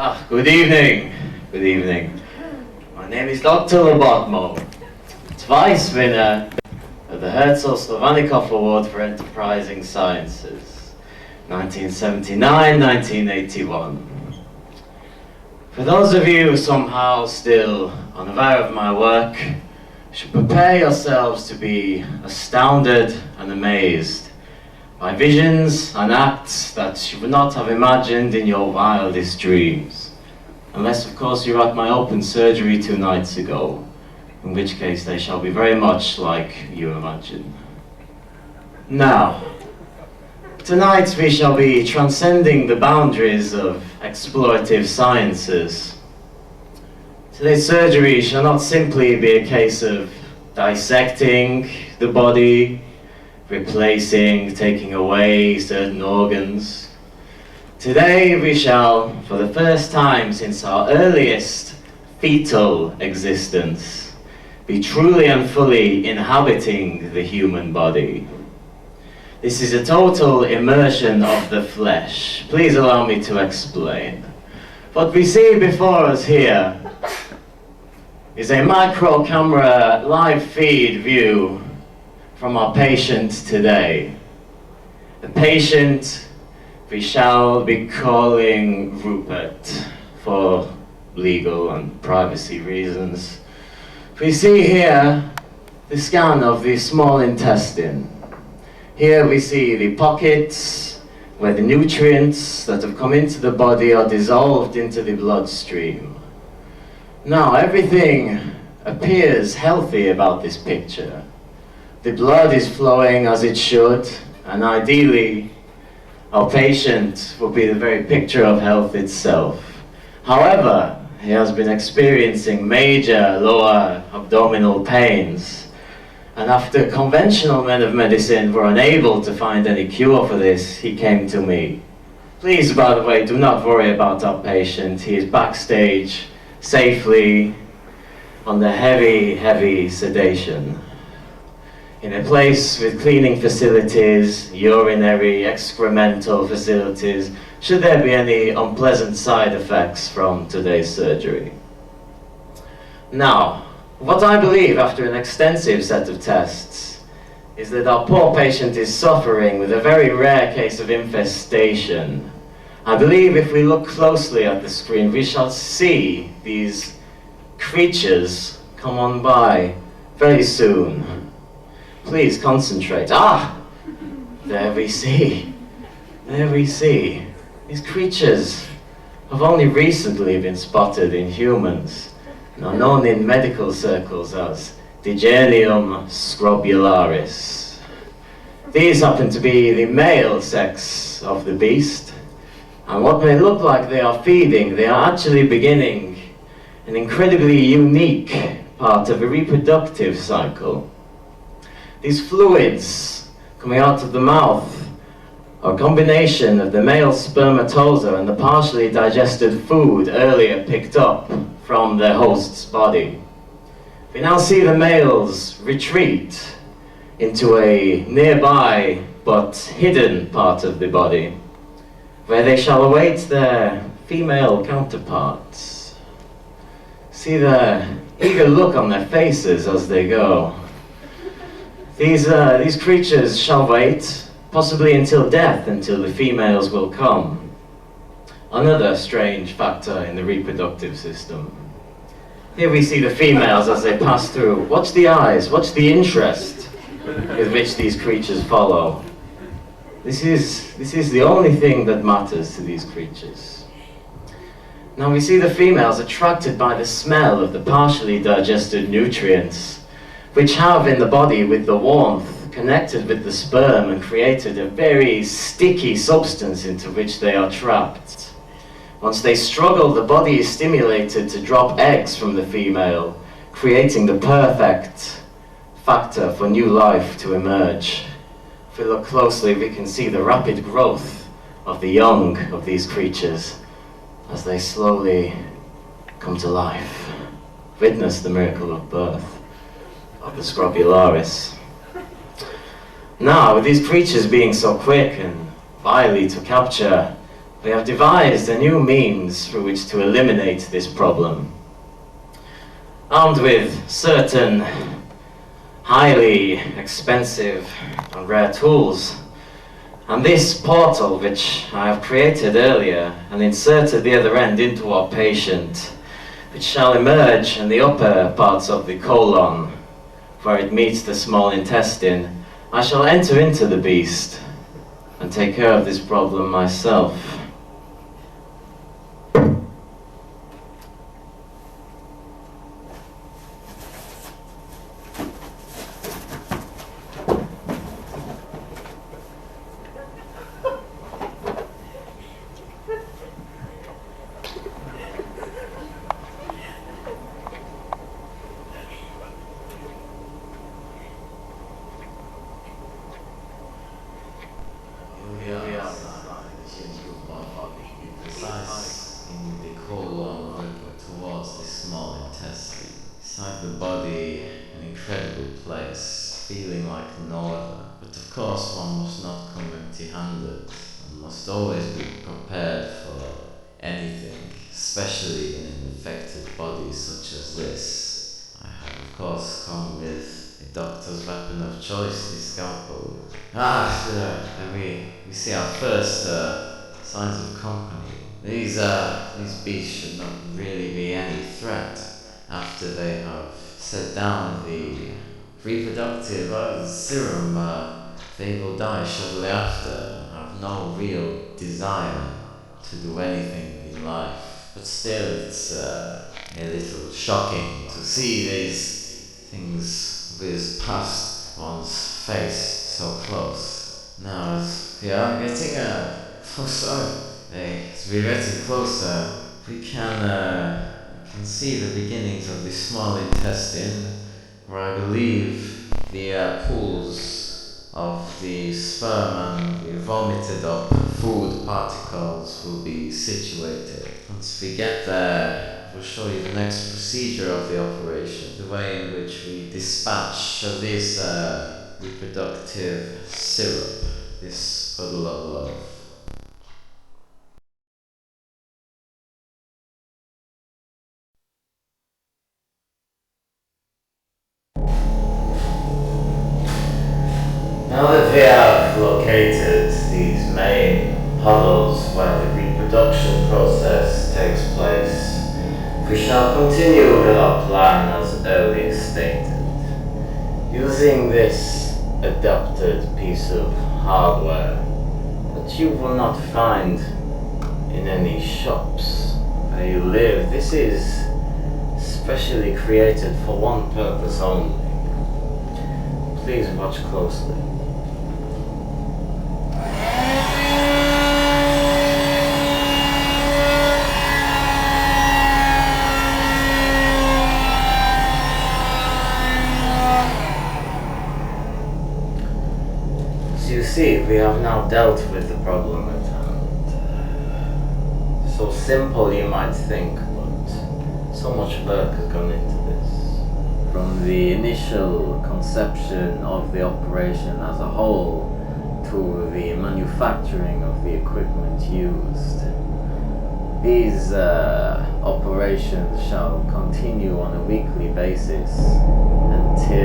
Good evening. Good evening. My name is Dr. Lobotmo, twice winner of the Herzl-Slovanikov Award for Enterprising Sciences, 1979-1981. For those of you somehow still unaware of my work, you should prepare yourselves to be astounded and amazed by visions and acts that you would not have imagined in your wildest dreams. Unless, of course, you're at my open surgery 2 nights ago, in which case they shall be very much like you imagine. Now, tonight we shall be transcending the boundaries of explorative sciences. Today's surgery shall not simply be a case of dissecting the body, replacing, taking away certain organs. Today we shall, for the first time since our earliest fetal existence, be truly and fully inhabiting the human body. This is a total immersion of the flesh. Please allow me to explain. What we see before us here is a micro camera live feed view from our patient today. The patient we shall be calling Rupert for legal and privacy reasons. We see here the scan of the small intestine. Here we see the pockets where the nutrients that have come into the body are dissolved into the bloodstream. Now everything appears healthy about this picture. The blood is flowing as it should, and ideally, our patient will be the very picture of health itself. However, he has been experiencing major lower abdominal pains, and after conventional men of medicine were unable to find any cure for this, he came to me. Please, by the way, do not worry about our patient. He is backstage, safely, under heavy sedation, in a place with cleaning facilities, urinary, excremental facilities, should there be any unpleasant side effects from today's surgery. Now, what I believe after an extensive set of tests is that our poor patient is suffering with a very rare case of infestation. I believe if we look closely at the screen, we shall see these creatures come on by very soon. Please concentrate. There we see. These creatures have only recently been spotted in humans and are known in medical circles as Digernium Scrobularis. These happen to be the male sex of the beast, and what may look like they are feeding, they are actually beginning an incredibly unique part of a reproductive cycle. These fluids coming out of the mouth are a combination of the male spermatozoa and the partially digested food earlier picked up from their host's body. We now see the males retreat into a nearby but hidden part of the body, where they shall await their female counterparts. See the eager look on their faces as they go. These creatures shall wait, possibly until death, until the females will come. Another strange factor in the reproductive system. Here we see the females as they pass through. Watch the eyes, watch the interest with which these creatures follow. This is the only thing that matters to these creatures. Now we see the females attracted by the smell of the partially digested nutrients, which have in the body, with the warmth, connected with the sperm and created a very sticky substance into which they are trapped. Once they struggle, the body is stimulated to drop eggs from the female, creating the perfect factor for new life to emerge. If we look closely, we can see the rapid growth of the young of these creatures as they slowly come to life. Witness the miracle of birth of the Scrobularis. Now, with these creatures being so quick and wily to capture, we have devised a new means through which to eliminate this problem. Armed with certain highly expensive and rare tools, and this portal which I have created earlier and inserted the other end into our patient, which shall emerge in the upper parts of the colon, where it meets the small intestine, I shall enter into the beast and take care of this problem myself. Feeling like no other, but of course one must not come empty-handed and must always be prepared for anything, especially in an infected body such as this. I have of course come with a doctor's weapon of choice, the scalpel. We see our first signs of company. These beasts should not really be any threat after they have set down the reproductive serum. They will die shortly after, have no real desire to do anything in life. But still, it's a little shocking to see these things with past one's face so close. Now, as we are getting closer, as we're getting closer, we can see the beginnings of the small intestine, where I believe the pools of the sperm and the vomited up food particles will be situated. Once we get there, we'll show you the next procedure of the operation, the way in which we dispatch of this reproductive syrup, this puddle of love. Now that we have located these main puddles where the reproduction process takes place, we shall continue with our plan as earlier stated. Using this adapted piece of hardware that you will not find in any shops where you live. This is specially created for one purpose only. Please watch closely. As you see, we have now dealt with the problem at hand. So simple you might think, but so much work has gone into this. From the initial conception of the operation as a whole to the manufacturing of the equipment used. These operations shall continue on a weekly basis until